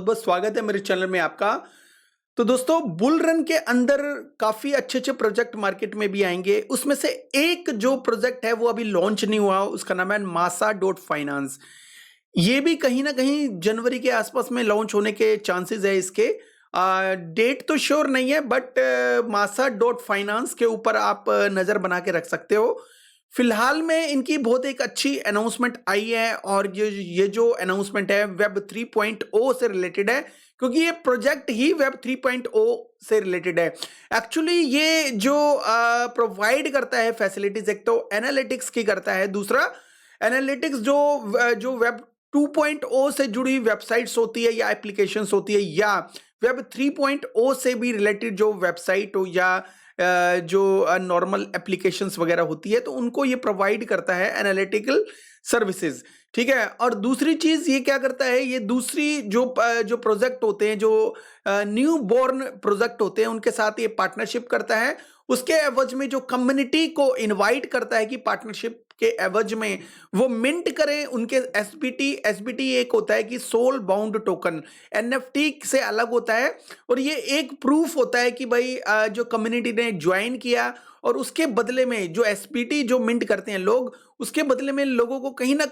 बहुत स्वागत है मेरे चैनल में आपका। तो दोस्तों, बुल रन के अंदर काफी अच्छे अच्छे प्रोजेक्ट मार्केट में भी आएंगे। उसमें से एक जो प्रोजेक्ट है वो अभी लॉन्च नहीं हुआ, उसका नाम है मासा डॉट फाइनेंस। ये भी कहीं ना कहीं जनवरी के आसपास में लॉन्च होने के चांसेस है इसके। डेट तो श्योर नहीं है, बट मासा डॉट फाइनेंस के ऊपर आप नजर बना के रख सकते हो। फिलहाल में इनकी बहुत एक अच्छी अनाउंसमेंट आई है, और ये जो अनाउंसमेंट है वेब 3.0 से रिलेटेड है, क्योंकि ये प्रोजेक्ट ही वेब 3.0 से रिलेटेड है। एक्चुअली ये जो प्रोवाइड करता है फैसिलिटीज, एक तो एनालिटिक्स की करता है, दूसरा एनालिटिक्स जो वेब 2.0 से जुड़ी वेबसाइट्स होती है या एप्लीकेशंस होती है, या वेब 3.0 से भी रिलेटेड जो वेबसाइट हो या जो नॉर्मल एप्लीकेशंस वगैरह होती है, तो उनको ये प्रोवाइड करता है एनालिटिकल सर्विसेज। ठीक है। और दूसरी चीज ये क्या करता है, ये दूसरी जो प्रोजेक्ट होते हैं, जो न्यू बॉर्न प्रोजेक्ट होते हैं, उनके साथ ये पार्टनरशिप करता है। उसके एवज में जो कम्युनिटी को इनवाइट करता है कि पार्टनरशिप के एवज में वो मिंट करें उनके एसबीटी एक होता है कि सोल बाउंड टोकन, एनएफटी से अलग होता है। और ये एक प्रूफ होता है कि भाई जो कम्युनिटी ने ज्वाइन किया, और उसके बदले में जो एसपीटी जो मिंट करते हैं लोग, उसके बदले में लोगों को कहीं ना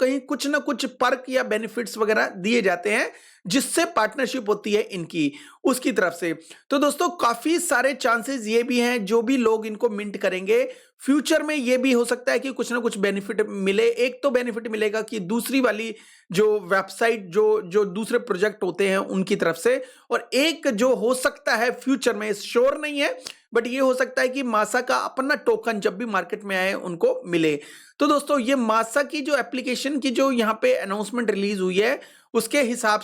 कुछ पर्क या बेनिफिट्स वगैरह दिए जाते हैं, जिससे पार्टनरशिप होती है इनकी उसकी तरफ से। तो दोस्तों, काफी सारे चांसेस ये भी हैं, जो भी लोग इनको मिंट करेंगे फ्यूचर में ये भी हो सकता है कि कुछ ना कुछ बेनिफिट मिले। एक तो बेनिफिट मिलेगा कि दूसरी वाली जो वेबसाइट जो जो दूसरे प्रोजेक्ट होते हैं उनकी तरफ से, और एक जो हो सकता है फ्यूचर में, श्योर नहीं है, बट ये हो सकता है कि मासा का अपना टोकन जब भी मार्केट में आए उनको मिले। तो दोस्तों, ये मासा की जो एप्लीकेशन की जो यहाँ पे अनाउंसमेंट रिलीज हुई है, उसके हिसाब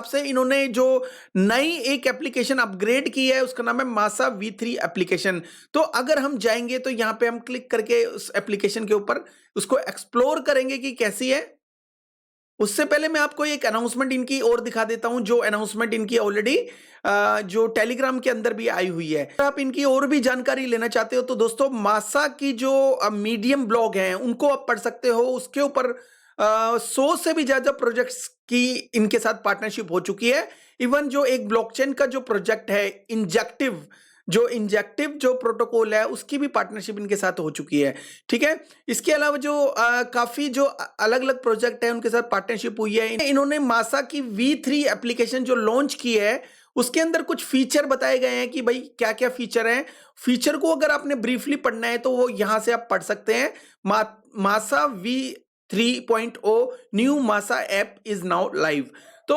से इन्होंने जो नई एक एप्लीकेशन अपग्रेड की है, उसका नाम है मासा V3 एप्लीकेशन। तो अगर हम जाएंगे तो यहाँ पे हम क्लिक करके उस एप्लीकेशन के ऊपर उसको एक्सप्लोर करेंगे कि कैसी है। उससे पहले मैं आपको एक अनाउंसमेंट इनकी और दिखा देता हूं, जो अनाउंसमेंट इनकी ऑलरेडी जो टेलीग्राम के अंदर भी आई हुई है। अगर आप इनकी और भी जानकारी लेना चाहते हो तो दोस्तों, मासा की जो मीडियम ब्लॉग हैं उनको आप पढ़ सकते हो। उसके ऊपर 100 से भी ज्यादा प्रोजेक्ट्स की इनके साथ पार्टनरशिप हो चुकी है। इवन जो एक ब्लॉकचेन का जो प्रोजेक्ट है इंजेक्टिव जो प्रोटोकॉल है, उसकी भी पार्टनरशिप इनके साथ हो चुकी है। ठीक है। इसके अलावा जो काफी जो अलग अलग प्रोजेक्ट है उनके साथ पार्टनरशिप हुई है। इन्होंने मासा की V3 एप्लीकेशन जो लॉन्च की है, उसके अंदर कुछ फीचर बताए गए हैं कि भाई क्या क्या फीचर हैं। फीचर को अगर आपने ब्रीफली पढ़ना है तो वो यहां से आप पढ़ सकते हैं। मासा V3.0 न्यू मासा ऐप इज नाउ लाइव। तो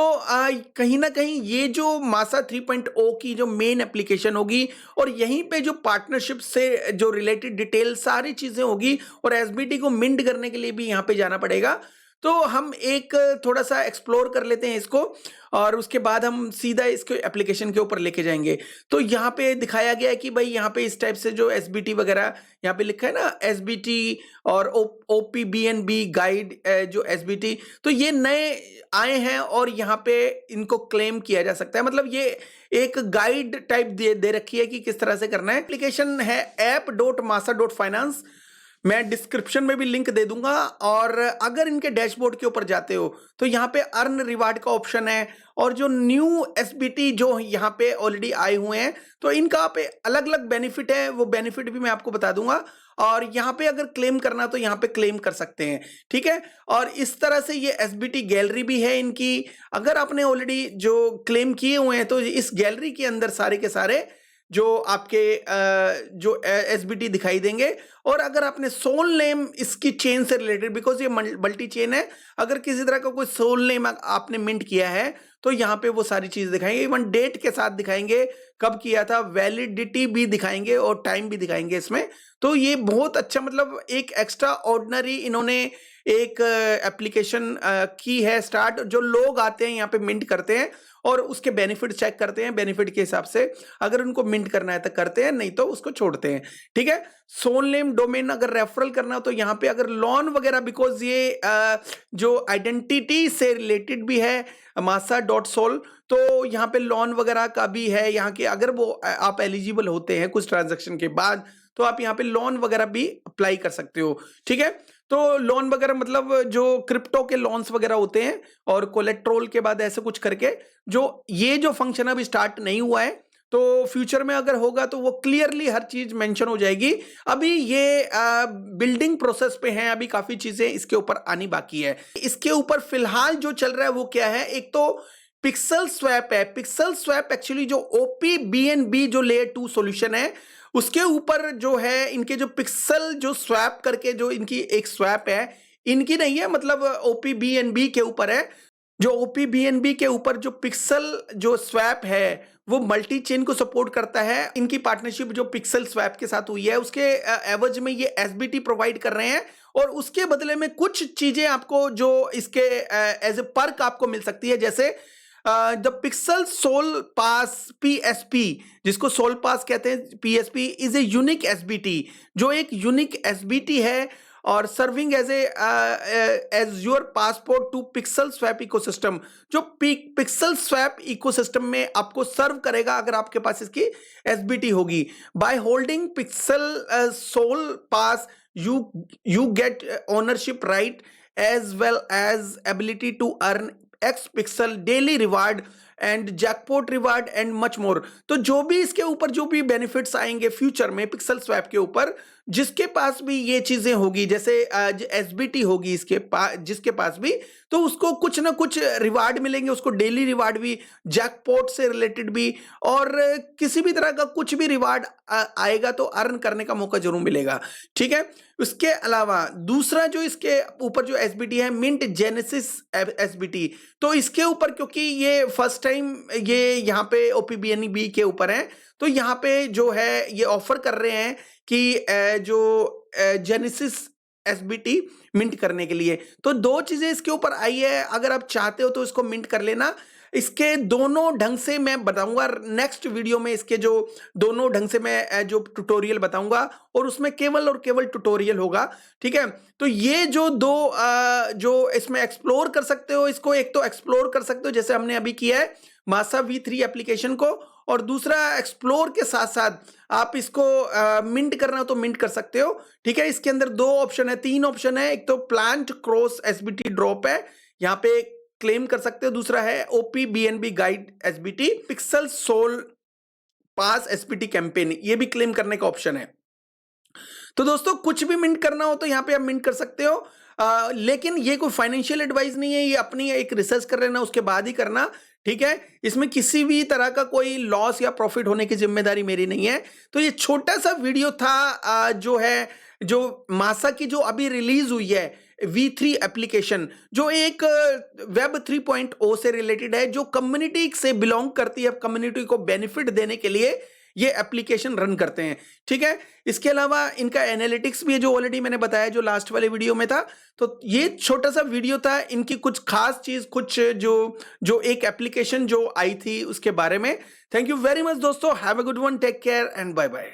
कहीं ना कहीं ये जो मासा 3.0 की जो मेन एप्लीकेशन होगी, और यहीं पे जो पार्टनरशिप से जो रिलेटेड डिटेल सारी चीजें होगी, और एसबीटी को मिंट करने के लिए भी यहाँ पे जाना पड़ेगा। तो हम एक थोड़ा सा एक्सप्लोर कर लेते हैं इसको, और उसके बाद हम सीधा इसके एप्लीकेशन के ऊपर लेके जाएंगे। तो यहाँ पे दिखाया गया है कि भाई यहाँ पे इस टाइप से जो एसबीटी वगैरह यहाँ पे लिखा है ना, एसबीटी और ओपीबीएनबी गाइड, जो एसबीटी, तो ये नए आए हैं और यहाँ पे इनको क्लेम किया जा सकता है। मतलब ये एक गाइड टाइप दे रखी है कि किस तरह से करना है। एप्लीकेशन है app.masa.finance। मैं डिस्क्रिप्शन में भी लिंक दे दूंगा। और अगर इनके डैशबोर्ड के ऊपर जाते हो तो यहाँ पे अर्न रिवार्ड का ऑप्शन है, और जो न्यू एसबीटी जो यहाँ पे ऑलरेडी आए हुए हैं, तो इनका पे अलग अलग बेनिफिट है, वो बेनिफिट भी मैं आपको बता दूंगा। और यहाँ पे अगर क्लेम करना तो यहाँ पे क्लेम कर सकते हैं। ठीक है। और इस तरह से ये एसबीटी गैलरी भी है इनकी। अगर आपने ऑलरेडी जो क्लेम किए हुए हैं तो इस गैलरी के अंदर सारे के सारे जो आपके जो एसबीटी दिखाई देंगे। और अगर आपने सोल नेम इसकी चेन से रिलेटेड, बिकॉज ये मल्टी चेन है, अगर किसी तरह का कोई सोल नेम आपने मिंट किया है तो यहाँ पे वो सारी चीज दिखाएंगे। इवन डेट के साथ दिखाएंगे, कब किया था, वैलिडिटी भी दिखाएंगे और टाइम भी दिखाएंगे इसमें। तो ये बहुत अच्छा, मतलब एक एक्स्ट्रा ऑर्डिनरी इन्होंने एक एप्लीकेशन की है स्टार्ट। जो लोग आते हैं यहाँ पे मिंट करते हैं और उसके बेनिफिट चेक करते हैं, बेनिफिट के हिसाब से अगर उनको मिंट करना है तो करते हैं, नहीं तो उसको छोड़ते हैं। ठीक है। सोल नेम डोमेन अगर रेफरल करना हो तो यहाँ पे अगर लॉन वगैरह, बिकॉज ये जो आइडेंटिटी से रिलेटेड भी है मासा डॉट सोल, तो यहाँ पे लॉन वगैरह का भी है यहाँ के। अगर वो आप एलिजिबल होते हैं कुछ ट्रांजैक्शन के बाद, तो आप यहाँ पे लोन वगैरह भी अप्लाई कर सकते हो। ठीक है। तो लोन वगैरह मतलब जो क्रिप्टो के लोन्स वगैरह होते हैं और कोलेट्रोल के बाद ऐसे कुछ करके जो ये जो फंक्शन अभी स्टार्ट नहीं हुआ है, तो फ्यूचर में अगर होगा तो वो क्लियरली हर चीज मेंशन हो जाएगी। अभी ये बिल्डिंग प्रोसेस पे है, अभी काफी चीजें इसके ऊपर आनी बाकी है। इसके ऊपर फिलहाल जो चल रहा है वो क्या है, एक तो पिक्सल स्वैप है। पिक्सल स्वैप एक्चुअली जो OPBNB जो लेयर 2 सॉल्यूशन है उसके ऊपर जो है इनके जो पिक्सल जो स्वैप करके जो इनकी एक स्वैप है, इनकी नहीं है, मतलब OPBNB के ऊपर है। जो OPBNB के ऊपर जो पिक्सल जो स्वैप है वो मल्टी चेन को सपोर्ट करता है। इनकी पार्टनरशिप जो पिक्सल स्वैप के साथ हुई है उसके एवज में ये SBT प्रोवाइड कर रहे हैं और उसके बदले में कुछ चीजें आपको जो इसके एज ए पर्क आपको मिल सकती है, जैसे the pixel soul pass PSP, जिसको सोल पास कहते हैं, PSP is a unique SBT, जो एक यूनिक SBT है और serving as your passport to pixel swap ecosystem, जो पिक्सल स्वैप इकोसिस्टम में आपको सर्व करेगा अगर आपके पास इसकी SBT होगी। By holding pixel soul pass you get ownership right as well as ability to earn X pixel daily reward and jackpot reward and much more. तो जो भी इसके ऊपर जो भी बेनिफिट्स आएंगे फ्यूचर में पिक्सल स्वैप के ऊपर, जिसके पास भी ये चीजें होगी, जैसे SBT होगी इसके पास, जिसके पास भी, तो उसको कुछ ना कुछ रिवार्ड मिलेंगे, उसको डेली रिवार्ड भी, जैकपॉट से रिलेटेड भी, और किसी भी तरह का कुछ भी रिवार्ड आएगा तो अर्न करने का मौका जरूर मिलेगा। ठीक है, उसके अलावा दूसरा जो इसके ऊपर जो SBT है, मिंट जेनेसिस SBT, तो इसके ऊपर क्योंकि ये फर्स्ट टाइम ये यहाँ पे OPBNB के ऊपर है, तो यहाँ पे जो है ये ऑफर कर रहे हैं कि जो जेनेसिस SBT मिंट करने के लिए। तो दो चीजें इसके ऊपर आई है, अगर आप चाहते हो तो इसको मिंट कर लेना। इसके दोनों ढंग से मैं बताऊंगा नेक्स्ट वीडियो में, इसके जो दोनों ढंग से मैं जो ट्यूटोरियल बताऊंगा और उसमें केवल और केवल ट्यूटोरियल होगा। ठीक है, तो ये जो दो जो इसमें एक्सप्लोर कर सकते हो, इसको एक तो एक्सप्लोर कर सकते हो जैसे हमने अभी किया है मासा V3 एप्लीकेशन को, और दूसरा एक्सप्लोर के साथ साथ आप इसको मिंट करना हो तो मिंट कर सकते हो। ठीक है, इसके अंदर दो ऑप्शन है, तीन ऑप्शन है, एक तो प्लांट क्रॉस SBT ड्रॉप है, यहाँ पे क्लेम कर सकते हो, दूसरा है OPBNB guide SBT, pixel soul pass SBT campaign, ये भी क्लेम करने का ऑप्शन है। तो दोस्तों कुछ भी मिंट करना हो तो यहाँ पे आप मिंट कर सकते हो, लेकिन ये कोई फाइनेंशियल एडवाइस नहीं है, ये अपनी एक रिसर्च कर लेना उसके बाद ही करना। ठीक है, इसमें किसी भी तरह का कोई लॉस या प्रॉफिट होने की जिम्मेदारी मेरी नहीं है। तो ये छोटा सा वीडियो था जो है जो मासा की जो अभी रिलीज हुई है V3 एप्लीकेशन, जो एक वेब 3.0 से रिलेटेड है, जो कम्युनिटी से बिलोंग करती है, कम्युनिटी को बेनिफिट देने के लिए ये एप्लीकेशन रन करते हैं। ठीक है, इसके अलावा इनका एनालिटिक्स भी है जो ऑलरेडी मैंने बताया जो लास्ट वाले वीडियो में था। तो ये छोटा सा वीडियो था इनकी कुछ खास चीज, कुछ जो एक एप्लीकेशन जो आई थी उसके बारे में। थैंक यू वेरी मच दोस्तों, have a good one, take care and bye bye.